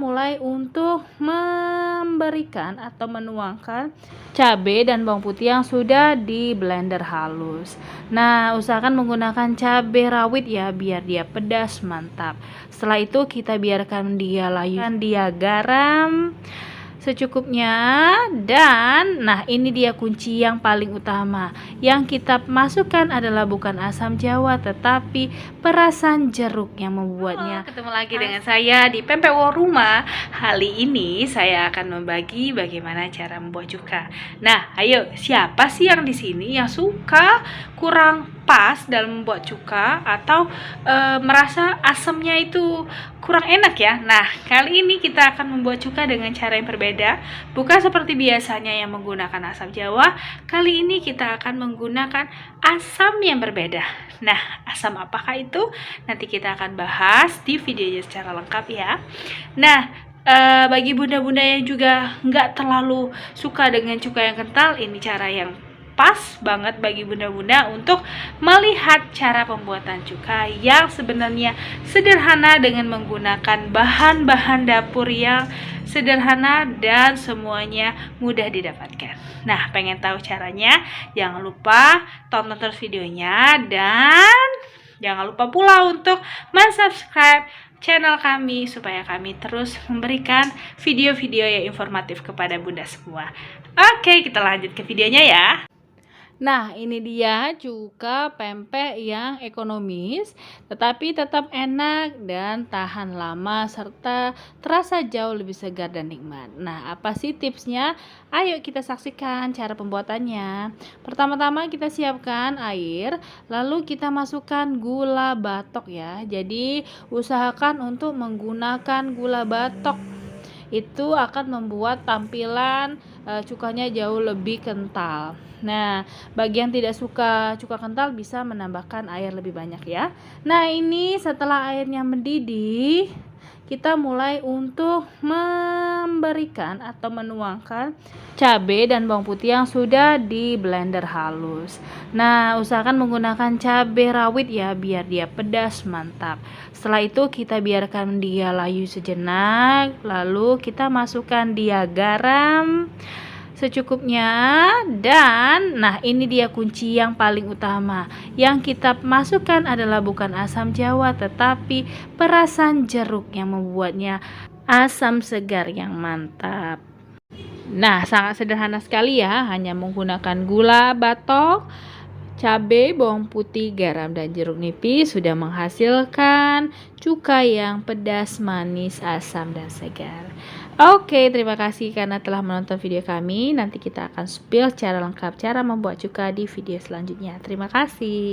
mulai untuk memberikan atau menuangkan cabai dan bawang putih yang sudah di blender halus. Nah, usahakan menggunakan cabai rawit ya, biar dia pedas mantap. Setelah itu kita biarkan dia layu, dia garam secukupnya. Dan nah, ini dia kunci yang paling utama. Yang kita masukkan adalah bukan asam jawa tetapi perasan jeruk yang membuatnya. Ketemu lagi dengan saya di Pempek War Rumah. Kali ini saya akan membagi bagaimana cara membuat cuka. Nah, ayo, siapa sih yang di sini yang suka kurang pas dalam membuat cuka atau merasa asamnya itu kurang enak ya? Nah, kali ini kita akan membuat cuka dengan cara yang berbeda, bukan seperti biasanya yang menggunakan asam jawa. Kali ini kita akan menggunakan asam yang berbeda. Nah, asam apakah itu? Nanti kita akan bahas di videonya secara lengkap ya. Nah, bagi bunda-bunda yang juga nggak terlalu suka dengan cuka yang kental, ini cara yang pas banget bagi bunda-bunda untuk melihat cara pembuatan cuka yang sebenarnya sederhana dengan menggunakan bahan-bahan dapur yang sederhana dan semuanya mudah didapatkan. Nah, pengen tahu caranya? Jangan lupa tonton terus videonya dan jangan lupa pula untuk subscribe channel kami supaya kami terus memberikan video-video yang informatif kepada bunda semua. Oke, kita lanjut ke videonya ya. Nah, ini dia cuka pempek yang ekonomis tetapi tetap enak dan tahan lama serta terasa jauh lebih segar dan nikmat. Nah, apa sih tipsnya? Ayo kita saksikan cara pembuatannya. Pertama-tama kita siapkan air, lalu kita masukkan gula batok ya. Jadi, usahakan untuk menggunakan gula batok. Itu akan membuat tampilan cukanya jauh lebih kental. Nah, bagi yang tidak suka cuka kental bisa menambahkan air lebih banyak ya. Nah, ini setelah airnya mendidih, kita mulai untuk memberikan atau menuangkan cabai dan bawang putih yang sudah di blender halus. Nah, usahakan menggunakan cabai rawit ya, biar dia pedas mantap. Setelah itu kita biarkan dia layu sejenak, lalu kita masukkan dia garam secukupnya. Dan nah, ini dia kunci yang paling utama. Yang kita masukkan adalah bukan asam jawa tetapi perasan jeruk yang membuatnya asam segar yang mantap. Nah, sangat sederhana sekali ya, hanya menggunakan gula batok, cabai, bawang putih, garam, dan jeruk nipis sudah menghasilkan cuka yang pedas, manis, asam, dan segar. Oke, terima kasih karena telah menonton video kami. Nanti kita akan spill secara lengkap cara membuat cuka di video selanjutnya. Terima kasih.